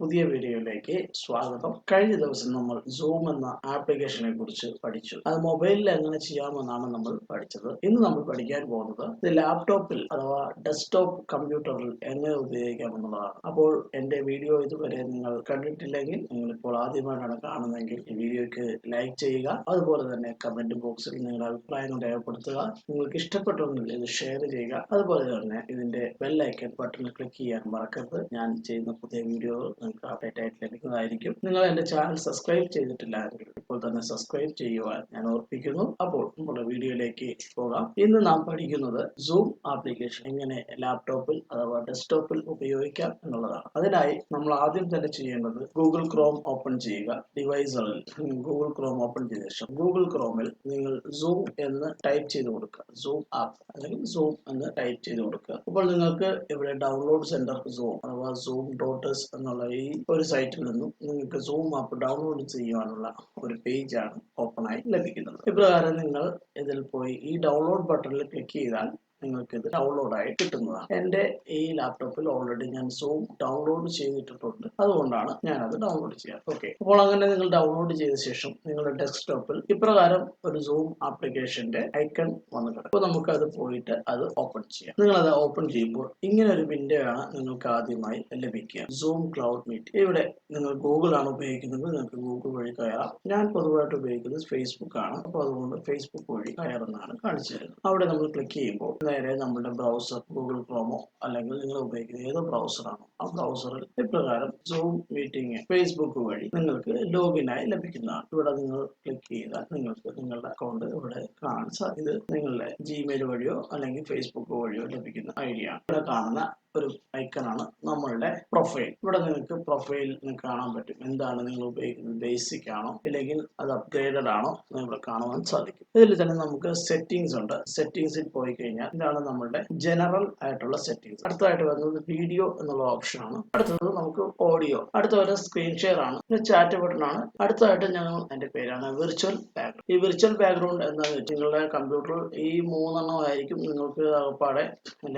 പുതിയ വീഡിയോയിലേക്ക് സ്വാഗതം. കഴിഞ്ഞ ദിവസം നമ്മൾ സൂം എന്ന ആപ്ലിക്കേഷനെ കുറിച്ച് പഠിച്ചു. അത് മൊബൈലിൽ എങ്ങനെ ചെയ്യാമെന്നാണ് നമ്മൾ പഠിച്ചത്. ഇന്ന് നമ്മൾ പഠിക്കാൻ പോകുന്നത് ഇത് ലാപ്ടോപ്പിൽ അഥവാ ഡെസ്ക്ടോപ്പ് കമ്പ്യൂട്ടറിൽ എങ്ങനെ ഉപയോഗിക്കാമെന്നുള്ളതാണ്. അപ്പോൾ എൻ്റെ വീഡിയോ ഇതുവരെ നിങ്ങൾ കണ്ടിട്ടില്ലെങ്കിൽ, നിങ്ങൾ ഇപ്പോൾ ആദ്യമായിട്ടാണ് കാണുന്നതെങ്കിൽ ഈ വീഡിയോയ്ക്ക് ലൈക്ക് ചെയ്യുക. അതുപോലെ തന്നെ കമന്റ് ബോക്സിൽ നിങ്ങളുടെ അഭിപ്രായങ്ങൾ രേഖപ്പെടുത്തുക. നിങ്ങൾക്ക് ഇഷ്ടപ്പെട്ടുണ്ടെങ്കിൽ ഇത് ഷെയർ ചെയ്യുക. അതുപോലെ തന്നെ ഇതിന്റെ ബെൽ ഐക്കൺ ബട്ടണിൽ ക്ലിക്ക് ചെയ്യാൻ മറക്കരുത്. ഞാൻ ചെയ്യുന്ന പുതിയ വീഡിയോ നിങ്ങൾക്ക് അപ്ഡേറ്റ് ആയിട്ട് ലഭിക്കുന്നതായിരിക്കും. നിങ്ങൾ എന്റെ ചാനൽ സബ്സ്ക്രൈബ് ചെയ്തിട്ടില്ല എങ്കിൽ ഇപ്പോൾ തന്നെ സബ്സ്ക്രൈബ് ചെയ്യുവാൻ ഞാൻ ഓർപ്പിക്കുന്നു. അപ്പോൾ നമ്മുടെ വീഡിയോയിലേക്ക് പോകാം. ഇന്ന് നാം പഠിക്കുന്നത് സൂം ആപ്ലിക്കേഷൻ എങ്ങനെ ലാപ്ടോപ്പിൽ അഥവാ ഡെസ്ക്ടോപ്പിൽ ഉപയോഗിക്കാം എന്നുള്ളതാണ്. അതിനായി നമ്മൾ ആദ്യം തന്നെ ചെയ്യേണ്ടത് ഗൂഗിൾ ക്രോം ഓപ്പൺ ചെയ്യുക. ഡിവൈസുകളിൽ ഗൂഗിൾ ക്രോം ഓപ്പൺ ചെയ്ത ശേഷം ഗൂഗിൾ ക്രോമിൽ നിങ്ങൾ സൂം എന്ന് ടൈപ്പ് ചെയ്ത് കൊടുക്കുക. സൂം ആപ്പ് അല്ലെങ്കിൽ സൂം എന്ന് ടൈപ്പ് ചെയ്ത് കൊടുക്കുക. അപ്പോൾ നിങ്ങൾക്ക് ഇവിടെ ഡൗൺലോഡ് സെന്റർ സൂം അഥവാ zoom.us എന്നുള്ള ഈ ഒരു സൈറ്റിൽ നിന്നും നിങ്ങൾക്ക് സൂം ആപ്പ് ഡൗൺലോഡ് ചെയ്യുവാനുള്ള ഒരു പേജാണ് ഓപ്പൺ ആയി ലഭിക്കുന്നത്. ഇപ്രകാരം നിങ്ങൾ ഇതിൽ പോയി ഈ ഡൗൺലോഡ് ബട്ടണിൽ ക്ലിക്ക് ചെയ്താൽ നിങ്ങൾക്ക് ഇത് ഡൗൺലോഡ് ആയി കിട്ടുന്നതാണ്. എൻ്റെ ഈ ലാപ്ടോപ്പിൽ ഓൾറെഡി ഞാൻ സൂം ഡൗൺലോഡ് ചെയ്തിട്ടുണ്ട്, അതുകൊണ്ടാണ് ഞാൻ അത് ഡൗൺലോഡ് ചെയ്യാം. ഓക്കെ, അപ്പോൾ അങ്ങനെ നിങ്ങൾ ഡൗൺലോഡ് ചെയ്ത ശേഷം നിങ്ങളുടെ ഡെസ്ക്ടോപ്പിൽ ഇപ്രകാരം ഒരു സൂം ആപ്ലിക്കേഷന്റെ ഐക്കൺ വന്നിട്ടുണ്ട്. അപ്പോൾ നമുക്ക് അത് പോയിട്ട് അത് ഓപ്പൺ ചെയ്യാം. നിങ്ങൾ അത് ഓപ്പൺ ചെയ്യുമ്പോൾ ഇങ്ങനെ ഒരു വിൻഡോ ആണ് നിങ്ങൾക്ക് ആദ്യമായി ലഭിക്കുക. Zoom Cloud Meet. ഇവിടെ നിങ്ങൾ ഗൂഗിൾ ആണ് ഉപയോഗിക്കുന്നത്, നിങ്ങൾക്ക് ഗൂഗിൾ വഴി കയറാം. ഞാൻ പൊതുവായിട്ട് ഉപയോഗിക്കുന്നത് ഫേസ്ബുക്ക് ആണ്, അപ്പോൾ അതുകൊണ്ട് ഫേസ്ബുക്ക് വഴി കയറുന്നതാണ് കാണിച്ചു തരുന്നത്. അവിടെ നമ്മൾ ക്ലിക്ക് ചെയ്യുമ്പോൾ നേരെ നമ്മുടെ ബ്രൗസർ ഗൂഗിൾ ക്രോമോ അല്ലെങ്കിൽ നിങ്ങൾ ഉപയോഗിക്കുന്ന ഏതോ ബ്രൗസറാണോ ആ ബ്രൗസറിൽ ഇപ്രകാരം സൂം മീറ്റിംഗ് ഫേസ്ബുക്ക് വഴി നിങ്ങൾക്ക് ലോഗിനായി ലഭിക്കുന്നതാണ്. ഇവിടെ നിങ്ങൾ ക്ലിക്ക് ചെയ്താൽ നിങ്ങൾക്ക് നിങ്ങളുടെ അക്കൗണ്ട് ഇവിടെ കാണാൻ സാധിക്കും. ഇത് നിങ്ങളുടെ ജിമെയിൽ വഴിയോ അല്ലെങ്കിൽ ഫേസ്ബുക്ക് വഴിയോ ലഭിക്കുന്ന ഐഡിയ ആണ്. ഇവിടെ കാണുന്ന ഒരു ഐക്കണാണ് നമ്മളുടെ പ്രൊഫൈൽ. ഇവിടെ നിങ്ങൾക്ക് പ്രൊഫൈൽ കാണാൻ പറ്റും. എന്താണ് നിങ്ങൾ ഉപയോഗിക്കുന്നത്, ബേസിക് ആണോ അല്ലെങ്കിൽ അത് അപ്ഗ്രേഡഡ് ആണോ ഇവിടെ കാണുവാൻ സാധിക്കും. ഇതിൽ തന്നെ നമുക്ക് സെറ്റിംഗ്സ് ഉണ്ട്. സെറ്റിംഗ്സിൽ പോയി കഴിഞ്ഞാൽ ഇതാണ് നമ്മളുടെ ജനറൽ ആയിട്ടുള്ള സെറ്റിംഗ്സ്. അടുത്തതായിട്ട് വരുന്നത് വീഡിയോ എന്നുള്ള ഓപ്ഷൻ ആണ്. അടുത്തത് നമുക്ക് ഓഡിയോ. അടുത്ത വരുന്നത് സ്ക്രീൻ ഷെയർ ആണ്. പിന്നെ ചാറ്റ് ബട്ടൺ ആണ്. അടുത്തതായിട്ട് ഞങ്ങൾ എന്റെ പേരാണ് വിർച്വൽ ബാക്ക്ഗ്രൗണ്ട്. ഈ വിർച്വൽ ബാക്ക്ഗ്രൗണ്ട് എന്താണെന്ന് വെച്ചാൽ നിങ്ങളുടെ കമ്പ്യൂട്ടറിൽ ഈ മൂന്നെണ്ണം ആയിരിക്കും നിങ്ങൾക്ക് അകപ്പാടെ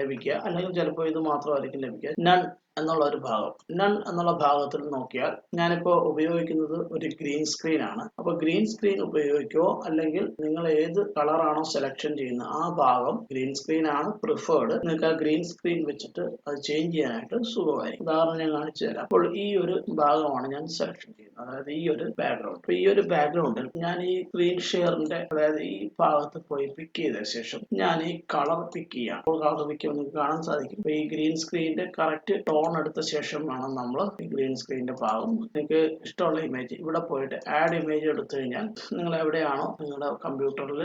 ലഭിക്കുക, അല്ലെങ്കിൽ ചിലപ്പോൾ ഇത് മാത്രമായിരിക്കും ലഭിക്കുക. നൺ എന്നുള്ള ഒരു ഭാഗം, നൺ എന്നുള്ള ഭാഗത്തിൽ നോക്കിയാൽ ഞാനിപ്പോൾ ഉപയോഗിക്കുന്നത് ഒരു ഗ്രീൻ സ്ക്രീൻ ആണ്. അപ്പോൾ ഗ്രീൻ സ്ക്രീൻ ഉപയോഗിക്കുമോ അല്ലെങ്കിൽ നിങ്ങൾ ഏത് കളറാണോ സെലക്ഷൻ ചെയ്യുന്നത് ആ ഭാഗം ഗ്രീൻ സ്ക്രീൻ ആണ് പ്രിഫേർഡ്. നിങ്ങൾക്ക് ആ ഗ്രീൻ സ്ക്രീൻ വെച്ചിട്ട് അത് ചേഞ്ച് ചെയ്യാനായിട്ട് സുഖമായിരിക്കും. ഉദാഹരണം ഞാൻ കാണിച്ചു തരാം. അപ്പോൾ ഈ ഒരു ഭാഗമാണ് ഞാൻ സെലക്ഷൻ ചെയ്യുന്നത്, അതായത് ഈ ഒരു ബാക്ക്ഗ്രൗണ്ട്. അപ്പോൾ ഈ ഒരു ബാക്ക്ഗ്രൗണ്ടിൽ ഞാൻ ഈ സ്ക്രീൻ ഷെയറിന്റെ അതായത് ഈ ഭാഗത്ത് പോയി പിക്ക് ചെയ്ത ശേഷം ഞാൻ ഈ കളർ പിക്ക് ചെയ്യാം. അപ്പോൾ കളർ പിക്ക് ചെയ്യുമ്പോൾ നിങ്ങൾക്ക് കാണാൻ സാധിക്കും. അപ്പോൾ ഈ ഗ്രീൻ സ്ക്രീനിന്റെ കറക്റ്റ് ടോൺ എടുത്ത ശേഷം വേണം നമ്മൾ ഈ ഗ്രീൻ സ്ക്രീനിന്റെ ഭാഗം. നിങ്ങൾക്ക് ഇഷ്ടമുള്ള ഇമേജ് ഇവിടെ പോയിട്ട് ആഡ് ഇമേജ് എടുത്തു കഴിഞ്ഞാൽ നിങ്ങൾ എവിടെയാണോ നിങ്ങളുടെ കമ്പ്യൂട്ടറിൽ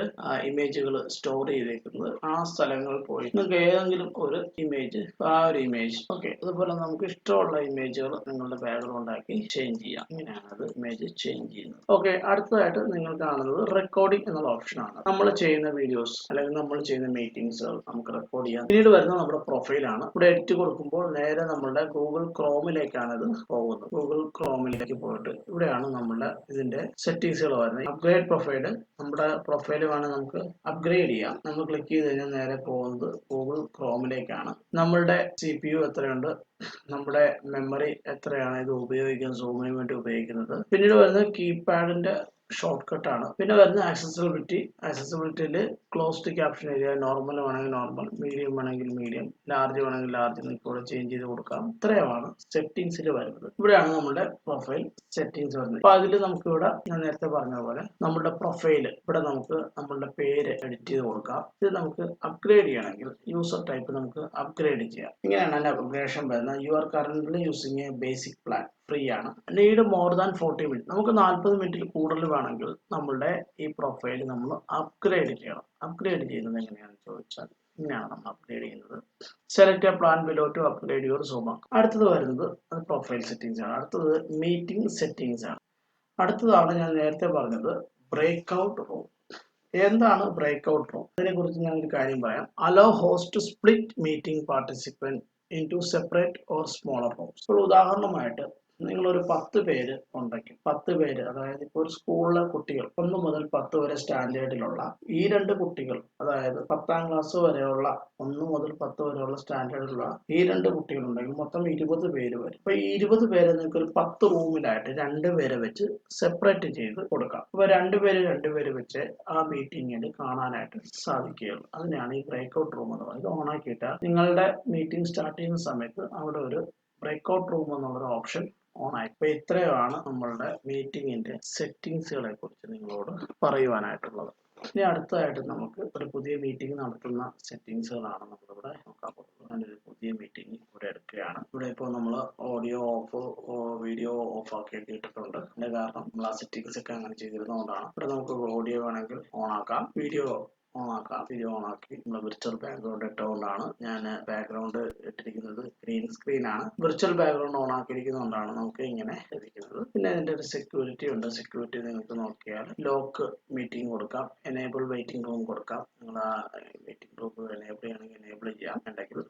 ഇമേജുകൾ സ്റ്റോർ ചെയ്തേക്കുന്നത് ആ സ്ഥലങ്ങളിൽ പോയി നിങ്ങൾക്ക് ഏതെങ്കിലും ഒരു ഇമേജ് ആ ഒരു ഇമേജ് ഓക്കെ അതുപോലെ നമുക്ക് ഇഷ്ടമുള്ള ഇമേജുകൾ നിങ്ങളുടെ ബാക്ക്ഗ്രൗണ്ട് ആക്കി ചേഞ്ച് ചെയ്യാം. ഇങ്ങനെയാണ് അത് ഇമേജ് ചേഞ്ച് ചെയ്യുന്നത്. ഓക്കെ, അടുത്തതായിട്ട് നിങ്ങൾ കാണുന്നത് റെക്കോർഡിംഗ് എന്നുള്ള ഓപ്ഷനാണ്. നമ്മൾ ചെയ്യുന്ന വീഡിയോസ് അല്ലെങ്കിൽ നമ്മൾ ചെയ്യുന്ന മീറ്റിംഗ്സുകൾ നമുക്ക് റെക്കോർഡ് ചെയ്യാം. പിന്നീട് വരുന്നത് നമ്മുടെ പ്രൊഫൈലാണ്. ഇവിടെ എഡിറ്റ് കൊടുക്കുമ്പോൾ നേരെ നമ്മളുടെ ഗൂഗിൾ ക്രോമിലേക്കാണ് ഇത് പോകുന്നത്. ഗൂഗിൾ ക്രോമിലേക്ക് പോയിട്ട് ഇവിടെയാണ് നമ്മളുടെ ഇതിന്റെ സെറ്റിംഗ്സുകൾ വരുന്നത്. അപ്ഗ്രേഡ് പ്രൊഫൈല്, നമ്മുടെ പ്രൊഫൈല് വേണം നമുക്ക് അപ്ഗ്രേഡ് ചെയ്യാം. നമ്മൾ ക്ലിക്ക് ചെയ്ത് കഴിഞ്ഞാൽ നേരെ പോകുന്നത് ഗൂഗിൾ ക്രോമിലേക്കാണ്. നമ്മളുടെ CPU എത്രയുണ്ട്, നമ്മുടെ മെമ്മറി എത്രയാണ് ഇത് ഉപയോഗിക്കുന്നത്, സൂമിന് വേണ്ടി ഉപയോഗിക്കുന്നത്. പിന്നീട് വരുന്നത് കീപാഡിന്റെ ഷോർട്ട് കട്ട് ആണ്. പിന്നെ വരുന്ന ആക്സസിബിലിറ്റി. ആക്സസിബിലിറ്റിയിൽ ക്ലോസ്ഡ് ക്യാപ്ഷൻ ഏരിയ, നോർമൽ വേണമെങ്കിൽ നോർമൽ, മീഡിയം വേണമെങ്കിൽ മീഡിയം, ലാർജ് വേണമെങ്കിൽ ലാർജ് നിങ്ങൾക്ക് ഇവിടെ ചേഞ്ച് ചെയ്ത് കൊടുക്കാം. ഇത്രയുമാണ് സെറ്റിംഗ്സിൽ വരുന്നത്. ഇവിടെയാണ് നമ്മുടെ പ്രൊഫൈൽ സെറ്റിംഗ്സ് വരുന്നത്. അപ്പൊ അതിൽ നമുക്ക് ഇവിടെ ഞാൻ നേരത്തെ പറഞ്ഞ പോലെ നമ്മുടെ പ്രൊഫൈൽ ഇവിടെ നമുക്ക് നമ്മളുടെ പേര് എഡിറ്റ് ചെയ്ത് കൊടുക്കാം. ഇത് നമുക്ക് അപ്ഗ്രേഡ് ചെയ്യണമെങ്കിൽ യൂസർ ടൈപ്പ് നമുക്ക് അപ്ഗ്രേഡ് ചെയ്യാം. ഇങ്ങനെയാണ് അതിന്റെ അപ്ഗ്രേഷൻ വരുന്നത്. You are currently using a basic plan, free ആണ്. Need more than 40 minute. നമുക്ക് 40 മിനിറ്റിൽ കൂടുതൽ വേണമെങ്കിൽ നമ്മളുടെ ഈ പ്രൊഫൈൽ നമ്മൾ അപ്ഗ്രേഡ് ചെയ്യണം. അപ്ഗ്രേഡ് ചെയ്യുന്നത് എങ്ങനെയാണെന്ന് ചോദിച്ചാൽ ഇങ്ങനെയാണ് നമ്മൾ അപ്ഗ്രേഡ് ചെയ്യുന്നത്. Select a plan below to upgrade your Zoom. അടുത്തത് വരുന്നത് പ്രൊഫൈൽ സെറ്റിംഗ്സ് ആണ്. അടുത്തത് മീറ്റിംഗ് സെറ്റിംഗ്സ് ആണ്. അടുത്തതാണ് ഞാൻ നേരത്തെ പറഞ്ഞത് ബ്രേക്ക് ഔട്ട് റൂം. എന്താണ് ബ്രേക്ക് ഔട്ട് റൂം? അതിനെ കുറിച്ച് ഞാൻ ഒരു കാര്യം പറയാം. Allow host to split meeting participant into separate or smaller rooms. അപ്പോൾ ഉദാഹരണമായിട്ട് നിങ്ങളൊരു 10 പേര് ഉണ്ടെങ്കിൽ 10 പേര്, അതായത് ഇപ്പോൾ ഒരു സ്കൂളിലെ കുട്ടികൾ 1 മുതൽ 10 വരെ സ്റ്റാൻഡേർഡിലുള്ള ഈ 2 കുട്ടികൾ, അതായത് 10ാം ക്ലാസ് വരെയുള്ള 1 മുതൽ 10 വരെയുള്ള സ്റ്റാൻഡേർഡിലുള്ള ഈ 2 കുട്ടികളുണ്ടെങ്കിൽ മൊത്തം 20 പേര് വരും. അപ്പൊ ഈ 20 പേരെ നിങ്ങൾക്ക് ഒരു 10 റൂമിലായിട്ട് 2 പേരെ വെച്ച് സെപ്പറേറ്റ് ചെയ്ത് കൊടുക്കാം. അപ്പൊ 2 പേര് വെച്ച് ആ മീറ്റിങ്ങിൽ കാണാനായിട്ട് സാധിക്കുകയുള്ളൂ. അതിനാണ് ഈ ബ്രേക്ക്ഔട്ട് റൂം എന്ന് പറയുന്നത്. ഇത് ഓണാക്കിയിട്ടാൽ നിങ്ങളുടെ മീറ്റിംഗ് സ്റ്റാർട്ട് ചെയ്യുന്ന സമയത്ത് അവിടെ ഒരു ബ്രേക്ക്ഔട്ട് റൂം എന്നുള്ളൊരു ഓപ്ഷൻ ഓൺ ആയി. ഇപ്പൊ ഇത്രയാണ് നമ്മളുടെ മീറ്റിംഗിന്റെ സെറ്റിംഗ്സുകളെ കുറിച്ച് നിങ്ങളോട് പറയുവാനായിട്ടുള്ളത്. ഇനി അടുത്തതായിട്ട് നമുക്ക് ഒരു പുതിയ മീറ്റിംഗ് നടത്തുന്ന സെറ്റിംഗ്സുകളാണ് നമ്മളിവിടെ നോക്കാൻ പോകുന്നത്. ഞാനൊരു പുതിയ മീറ്റിംഗ് ഇവിടെ എടുക്കുകയാണ്. ഇവിടെ ഇപ്പോൾ നമ്മൾ ഓഡിയോ ഓഫ്, വീഡിയോ ഓഫ് ആക്കിയൊക്കെ ഇട്ടിട്ടുണ്ട്. അതിന്റെ കാരണം നമ്മൾ ആ സെറ്റിംഗ്സ് ഒക്കെ അങ്ങനെ ചെയ്തിരുന്നതുകൊണ്ടാണ്. ഇവിടെ നമുക്ക് ഓഡിയോ വേണമെങ്കിൽ ഓൺ ആക്കാം, വീഡിയോ ഓൺ ആക്കാം. വീഡിയോ ഓൺ ആക്കി നമ്മൾ വിർച്വൽ ബാക്ക്ഗ്രൗണ്ട് ഇട്ടുകൊണ്ടാണ് ഞാൻ ബാക്ക്ഗ്രൗണ്ട് ഇട്ടിരിക്കുന്നത്. ഗ്രീൻ സ്ക്രീൻ ആണ്. വിർച്വൽ ബാക്ക്ഗ്രൗണ്ട് ഓൺ ആക്കിയിരിക്കുന്നതുകൊണ്ടാണ് നമുക്ക് ഇങ്ങനെ ലഭിക്കുന്നത്. പിന്നെ അതിന്റെ ഒരു സെക്യൂരിറ്റി ഉണ്ട്. സെക്യൂരിറ്റി നിങ്ങൾക്ക് നോക്കിയാൽ ലോക്ക് മീറ്റിംഗ് കൊടുക്കാം, എനേബിൾ വെയിറ്റിംഗ് റൂം കൊടുക്കാം. നിങ്ങൾ ആ വെയിറ്റിംഗ് റൂം എനേബിൾ ചെയ്യണമെങ്കിൽ എനേബിൾ ചെയ്യാം, ഉണ്ടെങ്കിൽ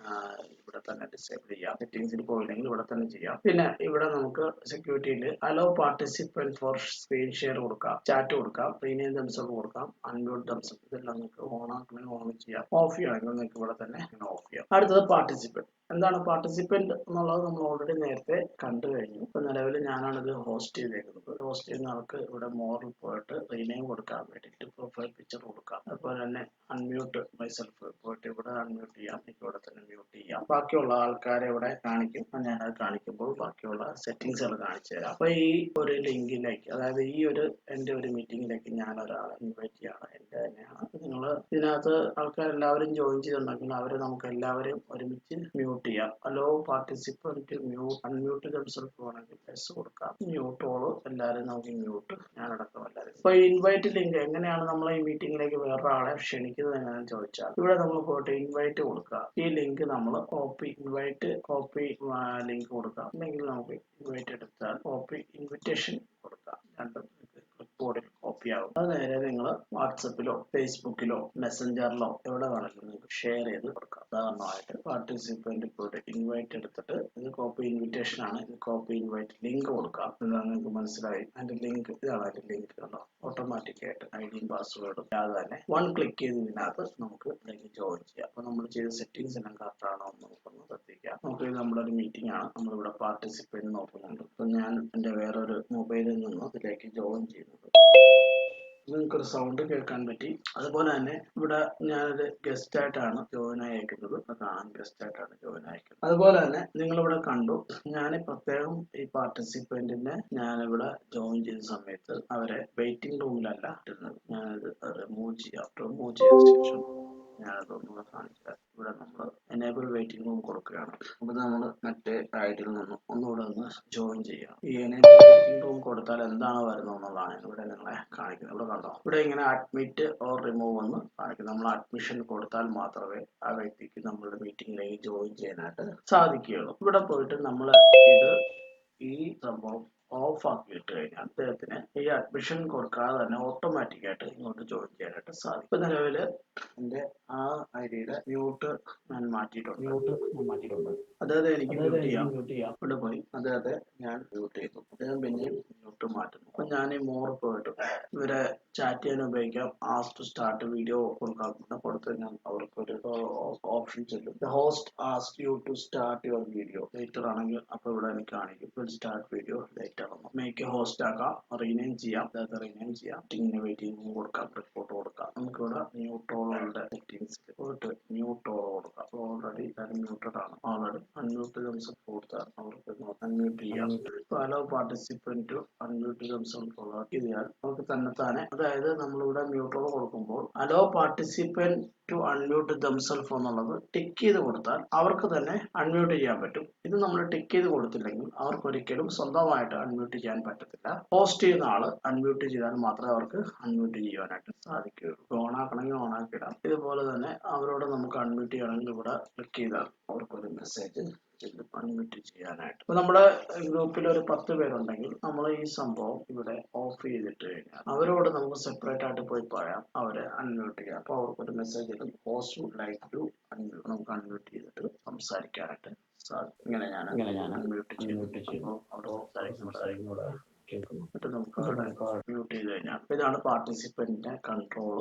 ഇവിടെ തന്നെ ഡിസേബിൾ ചെയ്യാം. സെറ്റിംഗ്സിൽ പോയില്ലെങ്കിൽ ഇവിടെ തന്നെ ചെയ്യാം. പിന്നെ ഇവിടെ നമുക്ക് സെക്യൂരിറ്റിയിൽ allow participant for screen share കൊടുക്കാം, ചാറ്റ് കൊടുക്കാം, റീനെയിം ദംസെൽഫ് കൊടുക്കാം, അൺമ്യൂട്ട് ദംസെൽഫ്. ഇതെല്ലാം നിങ്ങൾക്ക് ഓൺ ആക്കണമെങ്കിൽ ഓൺ ചെയ്യാം, ഓഫ് ചെയ്യണമെങ്കിൽ നിങ്ങൾക്ക് ഇവിടെ തന്നെ ഓഫ് ചെയ്യാം. അടുത്തത് പാർട്ടിസിപ്പന്റ്. എന്താണ് പാർട്ടിസിപ്പന്റ് എന്നുള്ളത് നമ്മൾ ഓൾറെഡി നേരത്തെ കണ്ടു കഴിഞ്ഞു. ഇപ്പൊ നിലവിൽ ഞാനാണ് ഇത് ഹോസ്റ്റ് ചെയ്തേക്കുന്നത്. ഹോസ്റ്റ് ചെയ്യുന്ന ആൾക്ക് ഇവിടെ മോറിൽ പോയിട്ട് റീനെയിം കൊടുക്കാൻ വേണ്ടിയിട്ട് പ്രൊഫൈൽ പിക്ചർ കൊടുക്കാം. അതുപോലെ തന്നെ അൺമ്യൂട്ട് മൈസെൽഫ് പോയിട്ട് ഇവിടെ അൺമ്യൂട്ട് ചെയ്യാം, ഇവിടെ തന്നെ മ്യൂട്ട് ചെയ്യാം. ബാക്കിയുള്ള ആൾക്കാരെ ഇവിടെ കാണിക്കും. ഞാനത് കാണിക്കുമ്പോൾ ബാക്കിയുള്ള സെറ്റിംഗ്സുകൾ കാണിച്ചു തരാം. അപ്പൊ ഈ ഒരു ലിങ്കിലേക്ക്, അതായത് ഈ ഒരു എന്റെ ഒരു മീറ്റിംഗിലേക്ക് ഞാൻ ഒരാളെ ഇൻവൈറ്റ് ചെയ്യണം. എന്റെ തന്നെയാണ്. നിങ്ങൾ ഇതിനകത്ത് ആൾക്കാരെല്ലാവരും ജോയിൻ ചെയ്തിട്ടുണ്ടെങ്കിൽ അവരെ നമുക്ക് എല്ലാവരെയും ഒരുമിച്ച് മ്യൂട്ട് ചെയ്യാം. Allow participant mute unmute themself വേണമെങ്കിൽ എസ് കൊടുക്കാം. മ്യൂട്ട് ഓൾ എല്ലാവരും നമുക്ക് മ്യൂട്ട്, ഞാനടക്കം എല്ലാവരും. ഇപ്പൊ ഇൻവൈറ്റ് ലിങ്ക് എങ്ങനെയാണ് നമ്മൾ ഈ മീറ്റിംഗിലേക്ക് വേറൊരാളെ ക്ഷണിക്കുന്നത് എങ്ങനെയാണെന്ന് ചോദിച്ചാൽ, ഇവിടെ നമ്മൾ പോയിട്ട് ഇൻവൈറ്റ് കൊടുക്കുക. ഈ ലിങ്ക് നമ്മൾ കോപ്പി ലിങ്ക് കൊടുക്കാം. അല്ലെങ്കിൽ നമുക്ക് ഇൻവൈറ്റ് എടുത്താൽ കോപ്പി ഇൻവിറ്റേഷൻ കൊടുക്കാം. രണ്ടും ബോർഡിൽ കോപ്പി ആവും. അത് നേരെ നിങ്ങൾ വാട്സപ്പിലോ ഫേസ്ബുക്കിലോ മെസ്സഞ്ചറിലോ എവിടെ വേണമെങ്കിലും നിങ്ങൾക്ക് ഷെയർ ചെയ്ത് കൊടുക്കാം. ഉദാഹരണമായിട്ട് പാർട്ടിസിപ്പന്റ് പോയിട്ട് ഇൻവൈറ്റ് എടുത്തിട്ട് ഇത് കോപ്പി ഇൻവിറ്റേഷൻ ആണ്, ഇത് കോപ്പി ഇൻവൈറ്റ് ലിങ്ക് കൊടുക്കാം. ഇതാണ് നിങ്ങൾക്ക് മനസ്സിലായി. അതിന്റെ ലിങ്ക് ഇതാണ്. അതിന്റെ ലിങ്ക് കണ്ടോ, ഓട്ടോമാറ്റിക് ആയിട്ട് ഐഡിയും പാസ്വേഡും അല്ലാതെ തന്നെ വൺ ക്ലിക്ക് ചെയ്ത് ഇതിനകത്ത് നമുക്ക് ഇതിലേക്ക് ജോയിൻ ചെയ്യാം. അപ്പൊ നമ്മൾ ചെയ്ത സെറ്റിംഗ്സ് എല്ലാം കറക്റ്റ് ആണോ എന്ന് നമുക്കൊന്ന് ശ്രദ്ധിക്കാം. നമുക്ക് നമ്മുടെ ഒരു മീറ്റിംഗ് ആണ്, നമ്മളിവിടെ പാർട്ടിസിപ്പന്റ് നോക്കുന്നുണ്ട്. അപ്പൊ ഞാൻ എന്റെ വേറൊരു മൊബൈലിൽ നിന്ന് ഇതിലേക്ക് ജോയിൻ ചെയ്യുന്നത്. നിങ്ങൾക്കൊരു സൗണ്ട് കേൾക്കാൻ പറ്റി. അതുപോലെ തന്നെ ഇവിടെ ഞാനൊരു ഗസ്റ്റ് ആയിട്ടാണ് ജോയിൻ അയക്കുന്നത്. കാണാൻ ഗസ്റ്റ് ആയിട്ടാണ് ജോയിൻ അയക്കുന്നത്. അതുപോലെ തന്നെ നിങ്ങളിവിടെ കണ്ടു, ഞാൻ പ്രത്യേകം ഈ പാർട്ടിസിപ്പന്റിനെ ഞാനിവിടെ ജോയിൻ ചെയ്ത സമയത്ത് അവരെ വെയിറ്റിംഗ് റൂമിലല്ല ഇട്ടിരുന്നത്. ഞാനത് റിമൂവ് ചെയ്യാം. റിമൂവ് ചെയ്ത ശേഷം ഞാനതൊന്നുകൂടെ കാണിക്കാം. ഇവിടെ നമ്മൾ എനേബിൾ വെയിറ്റിംഗ് റൂം കൊടുക്കുകയാണ്. അപ്പൊ നമ്മൾ മറ്റേ ഐഡിയിൽ നിന്ന് ഒന്നുകൂടെ ഒന്ന് ജോയിൻ ചെയ്യാം. ഈ എനേബിൾ വെയിറ്റിംഗ് റൂം കൊടുത്താൽ എന്താണ് വരുന്നത് എന്നുള്ളതാണ് ഇവിടെ നിങ്ങളെ കാണിക്കുന്നത്. ഇവിടെ കണ്ടോ, ഇവിടെ ഇങ്ങനെ അഡ്മിറ്റ് ഓർ റിമൂവ് എന്ന് കാണിക്കും. നമ്മൾ അഡ്മിഷൻ കൊടുത്താൽ മാത്രമേ ആ വ്യക്തിക്ക് നമ്മളുടെ മീറ്റിംഗിലേക്ക് ജോയിൻ ചെയ്യാനായിട്ട് സാധിക്കുകയുള്ളൂ. ഇവിടെ പോയിട്ട് നമ്മൾ ഈ സംഭവം ഓഫ് ആക്കി ഇട്ട് കഴിഞ്ഞാൽ അദ്ദേഹത്തിന് ഈ അഡ്മിഷൻ കൊടുക്കാതെ തന്നെ ഓട്ടോമാറ്റിക് ആയിട്ട് ഇങ്ങോട്ട് ജോയിൻ ചെയ്യാനായിട്ട് സാധിക്കും. ഇപ്പൊ നിലവില് എന്റെ ആ ഐഡിയുടെ മ്യൂട്ട് ഞാൻ മാറ്റിയിട്ടുണ്ട്. അദ്ദേഹത്തെ എനിക്ക് മ്യൂട്ട് ചെയ്യാം. ഇവിടെ പോയി അദ്ദേഹത്തെ ഞാൻ മ്യൂട്ട് ചെയ്തു. അദ്ദേഹം പിന്നെയും മ്യൂട്ട് മാറ്റുന്നു. അപ്പൊ ഞാൻ ഈ മോർ പോയിട്ട് ഇവരെ ചാറ്റ് ചെയ്യാൻ ഉപയോഗിക്കാം. ആസ്ക് ടു സ്റ്റാർട്ട് വീഡിയോ കൊടുക്കാൻ കൊടുത്തു കഴിഞ്ഞാൽ അവർക്കൊരു ഓപ്ഷൻ ചെല്ലും. The host ask you to start your video later ആണെങ്കിൽ അപ്പൊ ഇവിടെ എനിക്ക് കാണിക്കും സ്റ്റാർട്ട് വീഡിയോ ലേറ്റർ എന്ന്. മേക്ക് ഹോസ്റ്റ് ആക്കാം, റീനെയിം ചെയ്യാം, അദ്ദേഹത്തെ റീനെയിം ചെയ്യാം, വെയിറ്റിംഗ് കൊടുക്കാം, റിപ്പോർട്ട് കൊടുക്കാം. നമുക്കിവിടെ ന്യൂട്രോളുടെ സെറ്റിംഗ്സിൽ പോയിട്ട് ന്യൂട്രോൾ കൊടുക്കാം. ഓൾറെഡി മ്യൂട്ടഡ് ആണ്. ഓൾറെഡി അൺമ്യൂട്ട് ദംസെൽഫ് കൊടുത്താൽ അവർക്ക് അൺമ്യൂട്ട് ചെയ്യാം. Allow participant to unmute themselves ചെയ്താൽ നമുക്ക് തന്നെത്താനെ, അതായത് നമ്മളിവിടെ മ്യൂട്രോൾ കൊടുക്കുമ്പോൾ allow participant to unmute themselves എന്നുള്ളത് ടിക്ക് ചെയ്ത് കൊടുത്താൽ അവർക്ക് തന്നെ അൺമ്യൂട്ട് ചെയ്യാൻ പറ്റും. ഇത് നമ്മൾ ടിക്ക് ചെയ്ത് കൊടുത്തില്ലെങ്കിൽ അവർക്ക് ഒരിക്കലും സ്വന്തമായിട്ട് അൺമ്യൂട്ട് ചെയ്യാൻ പറ്റത്തില്ല. പോസ്റ്റ് ചെയ്യുന്ന ആള് അൺമ്യൂട്ട് ചെയ്താൽ മാത്രമേ അവർക്ക് അൺമ്യൂട്ട് ചെയ്യാനായിട്ട് സാധിക്കുകയുള്ളൂ. ഓൺ ആക്കണമെങ്കിൽ ഓൺ ആക്കിയിടാം. ഇതുപോലെ തന്നെ അവരോട് നമുക്ക് അൺമ്യൂട്ട് ചെയ്യണമെങ്കിൽ ഇവിടെ ക്ലിക്ക് ചെയ്താൽ അവർക്കൊരു മെസ്സേജ് അൺമ്യൂട്ട് ചെയ്യാനായിട്ട്. അപ്പൊ നമ്മുടെ ഗ്രൂപ്പിൽ ഒരു 10 പേരുണ്ടെങ്കിൽ നമ്മൾ ഈ സംഭവം ഇവിടെ ഓഫ് ചെയ്തിട്ട് കഴിഞ്ഞാൽ അവരോട് നമുക്ക് സെപ്പറേറ്റ് ആയിട്ട് പോയി പറയാം, അവരെ അൺമ്യൂട്ട് ചെയ്യാം. അപ്പൊ അവർക്കൊരു മെസ്സേജ് ഇടും, host would like to unmute. നമുക്ക് അൺമ്യൂട്ട് ചെയ്തിട്ട് സംസാരിക്കാനായിട്ട് ഇങ്ങനെ ഞാൻ മ്യൂട്ട് ചെയ്തു. എന്നിട്ട് നമുക്ക് മ്യൂട്ട് ചെയ്ത് കഴിഞ്ഞാൽ ഇതാണ് പാർട്ടിസിപ്പന്റിന്റെ കൺട്രോൾ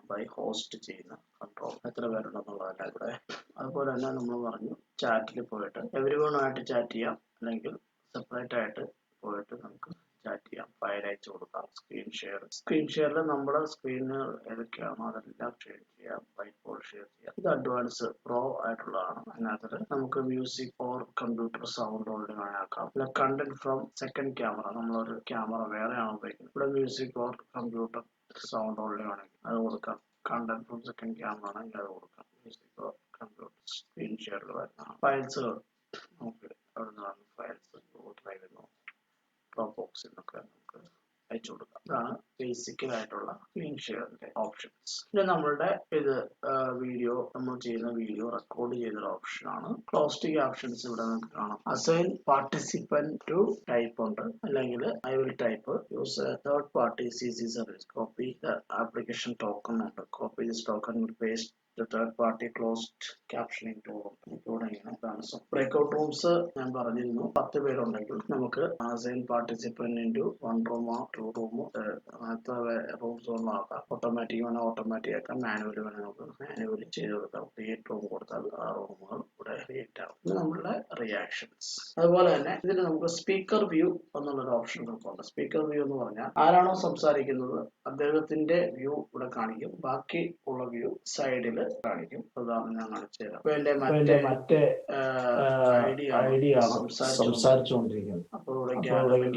ബൈ ഹോസ്റ്റ് ചെയ്യുന്ന കൺട്രോൾ. എത്ര പേരുണ്ടെന്നുള്ളതല്ല ഇവിടെ. അതുപോലെ തന്നെ നമ്മൾ പറഞ്ഞു ചാറ്റിൽ പോയിട്ട് എവരിവണുമായിട്ട് ചാറ്റ് ചെയ്യാം, അല്ലെങ്കിൽ സെപ്പറേറ്റ് ആയിട്ട് പോയിട്ട് നമുക്ക് ചാറ്റ് ചെയ്യാം, ഫയൽ അയച്ചു കൊടുക്കാം. സ്ക്രീൻ ഷെയറിൽ നമ്മുടെ സ്ക്രീന് ഏതൊക്കെയാണോ അതെല്ലാം ഷെയർ ചെയ്യാം, വൈറ്റ് ബോർഡ് ഷെയർ ചെയ്യാം. ഇത് അഡ്വാൻസ് പ്രോ ആയിട്ടുള്ളതാണ്. അതിനകത്ത് നമുക്ക് music or computer sound already ആക്കാം. പിന്നെ കണ്ടന്റ് ഫ്രം സെക്കൻഡ് ക്യാമറ, നമ്മളൊരു ക്യാമറ വേറെയാണ് ഉപയോഗിക്കുന്നത്. ഇവിടെ music or computer sound already ആണെങ്കിൽ അത് കൊടുക്കാം. കണ്ടന്റ് ഫ്രം സെക്കൻഡ് ക്യാമറ ആണെങ്കിൽ അത് കൊടുക്കാം. മ്യൂസിക് ഓർ കമ്പ്യൂട്ടർ സ്ക്രീൻ ഷെയറിൽ വരുന്നതാണ്. ഫയൽസുകൾ നമുക്ക് അവിടെ നിന്നാണ് ഫയൽസ് ഗൂഗിൾ ഡ്രൈവിൽ ഡ്രോപ്പ് ബോക്സിൽ നിന്നൊക്കെ നമുക്ക് അയച്ചു കൊടുക്കാം. ഇതാണ് ബേസിക്കലായിട്ടുള്ള സ്ക്രീൻ ഷെയറിന്റെ ഓപ്ഷൻസ്. പിന്നെ നമ്മളുടെ ഇത് വീഡിയോ, നമ്മൾ ചെയ്യുന്ന വീഡിയോ റെക്കോർഡ് ചെയ്യുന്ന ഓപ്ഷനാണ്. ക്ലോസ് ക്യാപ്ഷൻസ് ഇവിടെ നമുക്ക് കാണാം. അസൈൻ പാർട്ടിസിപ്പന്റ് ടു ടൈപ്പ് ഉണ്ട്, അല്ലെങ്കിൽ I will type use third party CC service. Copy the application token ഉണ്ട്. Copy this token will paste third party closed captioning tool ഉണ്ട്. ബ്രേക്ക്ഔട്ട് റൂംസ് ഞാൻ പറഞ്ഞിരുന്നു, 10 പേരുണ്ടെങ്കിൽ നമുക്ക് അസൈൻ പാർട്ടിസിപ്പന്റ് ഇൻറ്റു 1 റൂമോ 2 റൂമോ അങ്ങനത്തെ റൂംസ് ഒന്നും ആക്കാം. ഓട്ടോമാറ്റിക് വേണം ഓട്ടോമാറ്റിക് ആക്കാം, മാനുവൽ വേണം നമുക്ക് മാനുവലി ചെയ്ത് കൊടുക്കാം. ക്രിയേറ്റ് റൂം കൊടുത്താൽ ആ റൂമുകൾ ഇവിടെ ക്രിയേറ്റ് ആവും. ഇത് നമ്മളുടെ റിയാക്ഷൻസ്. അതുപോലെ തന്നെ ഇതിന് നമുക്ക് സ്പീക്കർ വ്യൂ എന്നുള്ളൊരു ഓപ്ഷൻ ഉണ്ട്. സ്പീക്കർ വ്യൂ എന്ന് പറഞ്ഞാൽ ആരാണോ സംസാരിക്കുന്നത് അദ്ദേഹത്തിന്റെ വ്യൂ ഇവിടെ കാണിക്കും, ബാക്കി ഉള്ള വ്യൂ സൈഡിൽ കാണിക്കും. ഉദാഹരണം ഞാൻ കാണിച്ചു തരാം. അപ്പൊ എന്റെ മറ്റേ ഐഡിയ ആണ് സംസാരിച്ചുകൊണ്ടിരിക്കുന്നത്. അപ്പോൾ ഇവിടെ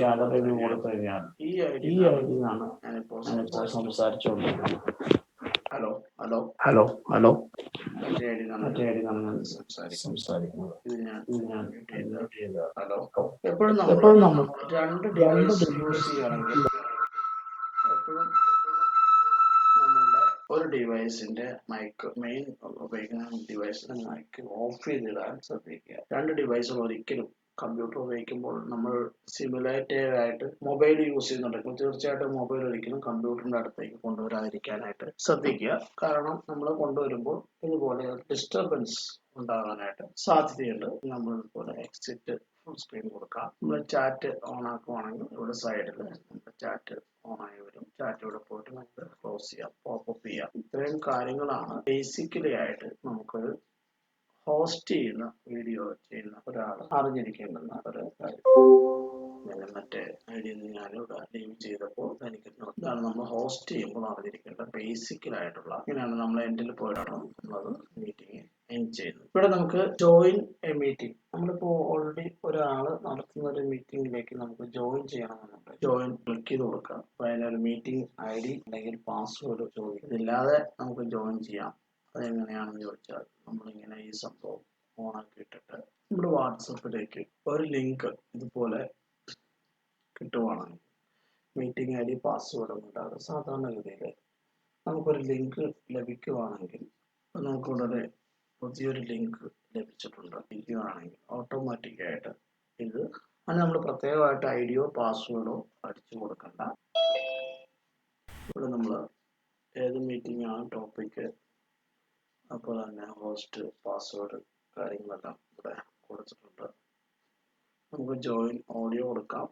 ഗാലറി വ്യൂ കൊടുത്തു കഴിഞ്ഞാൽ ഈ ഐഡിയാണ് ഞാനിപ്പോൾ സംസാരിച്ചുകൊണ്ടിരിക്കുന്നത്. ഹലോ ഹലോ ഹലോ ഹലോ മറ്റേ ഐഡി സംസാരിക്കുന്നത്. ഇത് ഞാൻ ഹലോ. എപ്പോഴും നമ്മൾ 2 ഡിവൈസ് യൂസ് ചെയ്യുകയാണെങ്കിൽ എപ്പോഴും നമ്മളുടെ ഒരു ഡിവൈസിന്റെ മൈക്ക്, മെയിൻ ഉപയോഗിക്കുന്ന ഡിവൈസിന്റെ മൈക്ക് ഓഫ് ചെയ്തിടാൻ ശ്രദ്ധിക്കുക. 2 ഡിവൈസുകൾ ഒരിക്കലും കമ്പ്യൂട്ടർ ഉപയോഗിക്കുമ്പോൾ നമ്മൾ സിമുലേറ്റീവ് ആയിട്ട് മൊബൈൽ യൂസ് ചെയ്യുന്നുണ്ടെങ്കിൽ തീർച്ചയായിട്ടും മൊബൈൽ ഒരിക്കലും കമ്പ്യൂട്ടറിന്റെ അടുത്തേക്ക് കൊണ്ടുവരാതിരിക്കാനായിട്ട് ശ്രദ്ധിക്കുക. കാരണം നമ്മൾ കൊണ്ടുവരുമ്പോൾ ഇതുപോലെ ഡിസ്റ്റർബൻസ് ഉണ്ടാകാനായിട്ട് സാധ്യതയുണ്ട്. നമ്മൾ ഇതുപോലെ എക്സിറ്റ് ഫുൾ സ്ക്രീൻ കൊടുക്കാം. നമ്മൾ ചാറ്റ് ഓൺ ആക്കുവാണെങ്കിൽ ഇവിടെ സൈഡിൽ നമ്മുടെ ചാറ്റ് ഓൺ ആയി വരും. ചാറ്റ് ഇവിടെ പോയിട്ട് നമുക്ക് ക്ലോസ് ചെയ്യാം, പോപ്പപ്പ് ചെയ്യാം. ഇത്രയും കാര്യങ്ങളാണ് ബേസിക്കലി ആയിട്ട് നമുക്കൊരു ഹോസ്റ്റ് ചെയ്യുന്ന വീഡിയോ ചെയ്യുന്ന ഒരാൾ അറിഞ്ഞിരിക്കേണ്ടുന്ന ഒരു കാര്യം. മറ്റേ ഐഡിയിൽ നിന്ന് ഞാനിവിടെ ലീവ് ചെയ്തപ്പോൾ എനിക്ക് ഇതാണ് നമ്മൾ ഹോസ്റ്റ് ചെയ്യുമ്പോൾ അറിഞ്ഞിരിക്കേണ്ട ബേസിക്കലായിട്ടുള്ള. ഇങ്ങനെയാണ് നമ്മൾ എൻഡിൽ പോയിട്ടാണ് നമ്മളത് മീറ്റിംഗ് എൻഡ് ചെയ്യുന്നത്. ഇവിടെ നമുക്ക് ജോയിൻ എ മീറ്റിംഗ്, നമ്മളിപ്പോൾ ഓൾറെഡി ഒരാൾ നടത്തുന്ന ഒരു മീറ്റിംഗിലേക്ക് നമുക്ക് ജോയിൻ ചെയ്യണമെന്നുണ്ട്. ജോയിൻ ക്ലിക്ക് ചെയ്ത് കൊടുക്കാം. അപ്പോൾ അതിനൊരു മീറ്റിംഗ് ID അല്ലെങ്കിൽ പാസ്വേഡ് ചോദിക്കും. ഇതില്ലാതെ നമുക്ക് ജോയിൻ ചെയ്യാം. അതെങ്ങനെയാണെന്ന് ചോദിച്ചാൽ നമ്മളിങ്ങനെ ഈ സംഭവം ഓണാക്കി ഇട്ടിട്ട് നമ്മുടെ വാട്സപ്പിലേക്ക് ഒരു ലിങ്ക് ഇതുപോലെ കിട്ടുവാണെങ്കിൽ, മീറ്റിംഗ് ID പാസ്വേഡ് ഉണ്ടാകും. സാധാരണഗതിയിൽ നമുക്കൊരു ലിങ്ക് ലഭിക്കുവാണെങ്കിൽ നമുക്കിവിടെ പുതിയൊരു ലിങ്ക് ലഭിച്ചിട്ടുണ്ടെങ്കിൽ ഓട്ടോമാറ്റിക്കായിട്ട് ഇത് അത് നമ്മൾ പ്രത്യേകമായിട്ട് ഐഡിയോ പാസ്വേഡോ അടിച്ചു കൊടുക്കണ്ട. ഇവിടെ നമ്മൾ ഏത് മീറ്റിംഗ് ആണ് ടോപ്പിക്ക്, അപ്പോൾ തന്നെ ഹോസ്റ്റ്, പാസ്വേഡ് കാര്യങ്ങളെല്ലാം ഇവിടെ കൊടുത്തിട്ടുണ്ട്. നമുക്ക് ജോയിൻ ഓഡിയോ കൊടുക്കാം,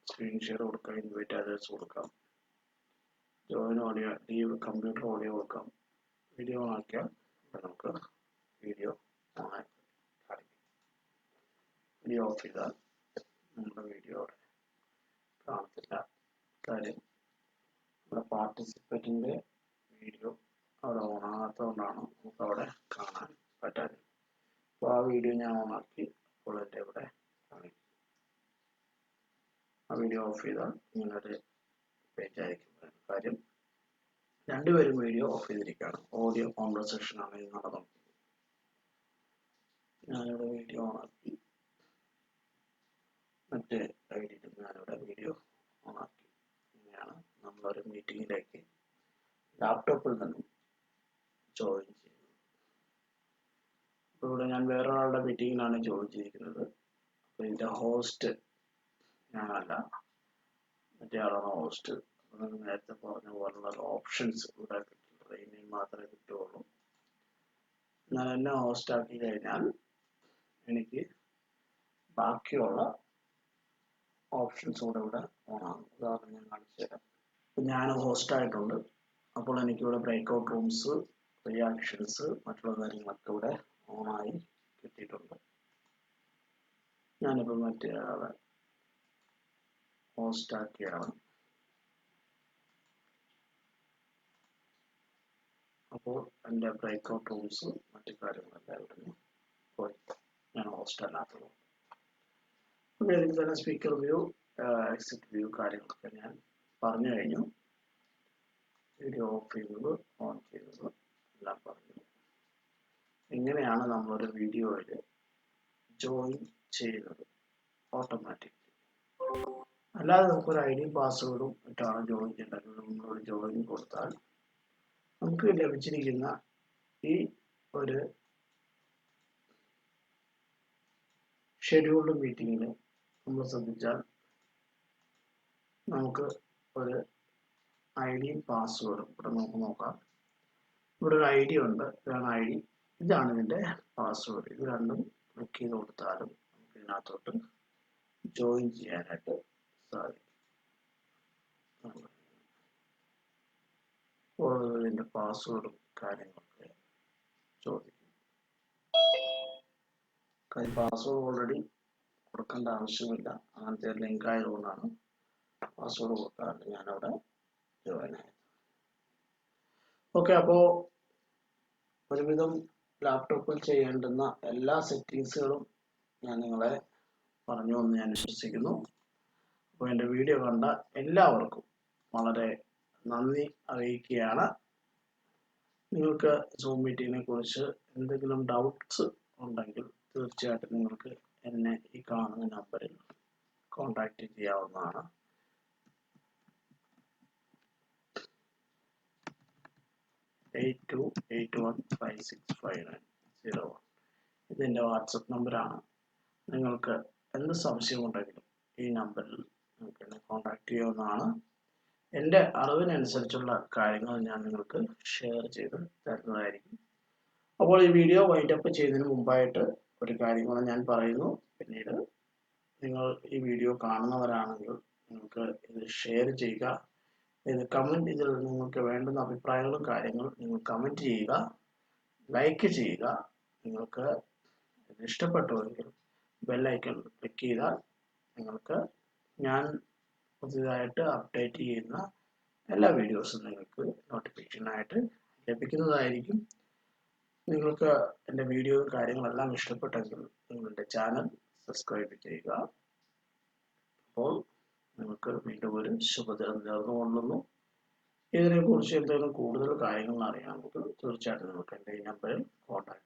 സ്ക്രീൻ ഷെയർ കൊടുക്കാം, ഇൻവൈറ്റ് അതേഴ്സ് കൊടുക്കാം, join audio, leave computer audio കൊടുക്കാം. വീഡിയോ ഓൺ ആക്കിയാൽ നമുക്ക് വീഡിയോ ഓൺ ആക്കി കാണിക്കും. വീഡിയോ ഓഫ് ചെയ്താൽ നമ്മുടെ വീഡിയോ അവിടെ കാണത്തില്ല. കാര്യം നമ്മുടെ പാർട്ടിസിപ്പറ്റിൻ്റെ വീഡിയോ അവിടെ ഓണാകാത്തതുകൊണ്ടാണ് നമുക്ക് അവിടെ കാണാൻ പറ്റാത്തത്. അപ്പോൾ ആ വീഡിയോ ഞാൻ ഓണാക്കി അപ്പോൾ എൻ്റെ ഇവിടെ കാണിക്കും. ആ വീഡിയോ ഓഫ് ചെയ്താൽ ഇങ്ങനൊരു പേജ് ആയിരിക്കും. കാര്യം രണ്ടുപേരും വീഡിയോ ഓഫ് ചെയ്തിരിക്കുകയാണ്. ഓഡിയോ കോൺവെർസേഷൻ ആണ് ഇത് നടന്നത്. ഞാനിവിടെ വീഡിയോ ഓണാക്കി, മറ്റേ ഐഡിയിൽ ഞാനിവിടെ വീഡിയോ ഓണാക്കി. ഇങ്ങനെയാണ് നമ്മളൊരു മീറ്റിങ്ങിലേക്ക് ലാപ്ടോപ്പിൽ നിന്നും ജോയിൻ ചെയ്യുന്നത്. അപ്പോൾ ഇവിടെ ഞാൻ വേറൊരാളുടെ മീറ്റിങ്ങിലാണ് ജോയിൻ ചെയ്തിരിക്കുന്നത്. അപ്പോൾ ഇതിൻ്റെ ഹോസ്റ്റ് ഞാനല്ല, മറ്റേ ആളാണ് ഹോസ്റ്റ്. നേരത്തെ പറഞ്ഞ പോലുള്ള ഓപ്ഷൻസ് ഇവിടെ കിട്ടില്ല, ട്രെയിനിങ് മാത്രമേ കിട്ടുകയുള്ളൂ. ഞാൻ എന്നെ ഹോസ്റ്റ് ആക്കി കഴിഞ്ഞാൽ എനിക്ക് ബാക്കിയുള്ള ഓപ്ഷൻസ് കൂടെ ഇവിടെ ഓണാണ്. ഉദാഹരണം ഞാൻ കാണിച്ചു തരാം. ഞാൻ ഹോസ്റ്റ് ആയിട്ടുണ്ട്. അപ്പോൾ എനിക്കിവിടെ ബ്രേക്ക്ഔട്ട് റൂംസ്, റിയാക്ഷൻസ്, മറ്റുള്ള കാര്യങ്ങളൊക്കെ ഇവിടെ ഓണായി കിട്ടിയിട്ടുണ്ട്. ഞാനിപ്പോൾ മറ്റേ ആളെ ഹോസ്റ്റ് ആക്കിയാണ്. അപ്പോൾ എൻ്റെ ബ്രേക്ക്ഔട്ട് റൂംസ് മറ്റു കാര്യങ്ങളെല്ലാം ഇവിടെ പോയി. ഞാൻ ഹോസ്റ്റ് അല്ലാത്തത്. അപ്പോൾ ഇതിൽ തന്നെ സ്പീക്കർ വ്യൂ, എക്സിറ്റ് വ്യൂ കാര്യങ്ങളൊക്കെ ഞാൻ പറഞ്ഞു കഴിഞ്ഞു. വീഡിയോ ഓഫ് ചെയ്തത്, ഓൺ ചെയ്തത് എല്ലാം പറഞ്ഞു. എങ്ങനെയാണ് നമ്മളൊരു വീഡിയോയിൽ ജോയിൻ ചെയ്യുന്നത് ഓട്ടോമാറ്റിക്കലി. അല്ലാതെ നമുക്കൊരു ഐ ഡി പാസ്വേഡും ഇട്ടാണ് ജോയിൻ ചെയ്യേണ്ടത്. നമ്മളൊരു ജോയിൻ കൊടുത്താൽ നമുക്ക് ലഭിച്ചിരിക്കുന്ന ഈ ഒരു ഷെഡ്യൂൾഡ് മീറ്റിങ്ങിൽ നമ്മൾ ശ്രദ്ധിച്ചാൽ നമുക്ക് ഒരു ഐ ഡിയും പാസ്വേഡും ഇവിടെ നമുക്ക് നോക്കാം. ഇവിടെ ഒരു ഐ ഡി ഉണ്ട്, ഇതാണ് ഐ ഡി, ഇതാണ് ഇതിൻ്റെ പാസ്വേഡ്. ഇത് രണ്ടും ക്ലിക്ക് ചെയ്ത് കൊടുത്താലും നമുക്ക് ഇതിനകത്തോട്ട് ജോയിൻ ചെയ്യാനായിട്ട് സാധിക്കും. ഇതിൻ്റെ പാസ്വേഡും കാര്യങ്ങളൊക്കെ ചോദിക്കും. പാസ്വേഡ് ഓൾറെഡി കൊടുക്കേണ്ട ആവശ്യമില്ല, അങ്ങനത്തെ ലിങ്ക് ആയതുകൊണ്ടാണ് പാസ്വേഡ് കൊടുക്കാറുണ്ട്. ഞാനവിടെ ജോയിൻ ആയത്. ഓക്കെ, അപ്പോൾ ഒരുവിധം ലാപ്ടോപ്പിൽ ചെയ്യേണ്ടുന്ന എല്ലാ സെറ്റിങ്സുകളും ഞാൻ നിങ്ങളെ പറഞ്ഞു എന്ന് ഞാൻ വിശ്വസിക്കുന്നു. അപ്പോൾ എൻ്റെ വീഡിയോ കണ്ട എല്ലാവർക്കും വളരെ നന്ദി അറിയിക്കുകയാണ്. നിങ്ങൾക്ക് സൂം മീറ്റിങ്ങിനെ കുറിച്ച് എന്തെങ്കിലും ഡൗട്ട്സ് ഉണ്ടെങ്കിൽ തീർച്ചയായിട്ടും നിങ്ങൾക്ക് എന്നെ ഈ കാണുന്ന നമ്പറിൽ കോൺടാക്റ്റ് ചെയ്യാവുന്നതാണ്. ഇതെൻ്റെ വാട്സപ്പ് നമ്പറാണ്. നിങ്ങൾക്ക് എന്ത് സംശയമുണ്ടെങ്കിലും ഈ നമ്പറിൽ നിങ്ങൾക്ക് എന്നെ കോൺടാക്റ്റ് ചെയ്യാവുന്നതാണ്. എൻ്റെ അറിവിനനുസരിച്ചുള്ള കാര്യങ്ങൾ ഞാൻ നിങ്ങൾക്ക് ഷെയർ ചെയ്ത് തരുന്നതായിരിക്കും. അപ്പോൾ ഈ വീഡിയോ വൈൻഡപ്പ് ചെയ്യുന്നതിന് മുമ്പായിട്ട് ഒരു കാര്യം കൂടെ ഞാൻ പറയുന്നു. പിന്നീട് നിങ്ങൾ ഈ വീഡിയോ കാണുന്നവരാണെങ്കിൽ നിങ്ങൾക്ക് ഇത് ഷെയർ ചെയ്യുക. ഇത് കമൻറ്റ്, ഇതിൽ നിങ്ങൾക്ക് വേണ്ടുന്ന അഭിപ്രായങ്ങളും കാര്യങ്ങളും നിങ്ങൾ കമൻറ്റ് ചെയ്യുക, ലൈക്ക് ചെയ്യുക. നിങ്ങൾക്ക് ഇത് ഇഷ്ടപ്പെട്ടുവെങ്കിൽ ബെല്ലൈക്കൺ ക്ലിക്ക് ചെയ്താൽ നിങ്ങൾക്ക് ഞാൻ പുതിയതായിട്ട് അപ്ഡേറ്റ് ചെയ്യുന്ന എല്ലാ വീഡിയോസും നിങ്ങൾക്ക് നോട്ടിഫിക്കേഷനായിട്ട് ലഭിക്കുന്നതായിരിക്കും. നിങ്ങൾക്ക് എൻ്റെ വീഡിയോയും കാര്യങ്ങളെല്ലാം ഇഷ്ടപ്പെട്ടെങ്കിൽ നിങ്ങളുടെ ചാനൽ സബ്സ്ക്രൈബ് ചെയ്യുക. അപ്പോൾ നിങ്ങൾക്ക് വീണ്ടും ഒരു ശുഭദിനം നേർന്നുകൊള്ളുന്നു. ഇതിനെക്കുറിച്ച് എന്തെങ്കിലും കൂടുതൽ കാര്യങ്ങൾ അറിയാമെങ്കിൽ തീർച്ചയായിട്ടും നിങ്ങൾക്ക് എൻ്റെ ഈ നമ്പറിൽ കോൺടാക്ട്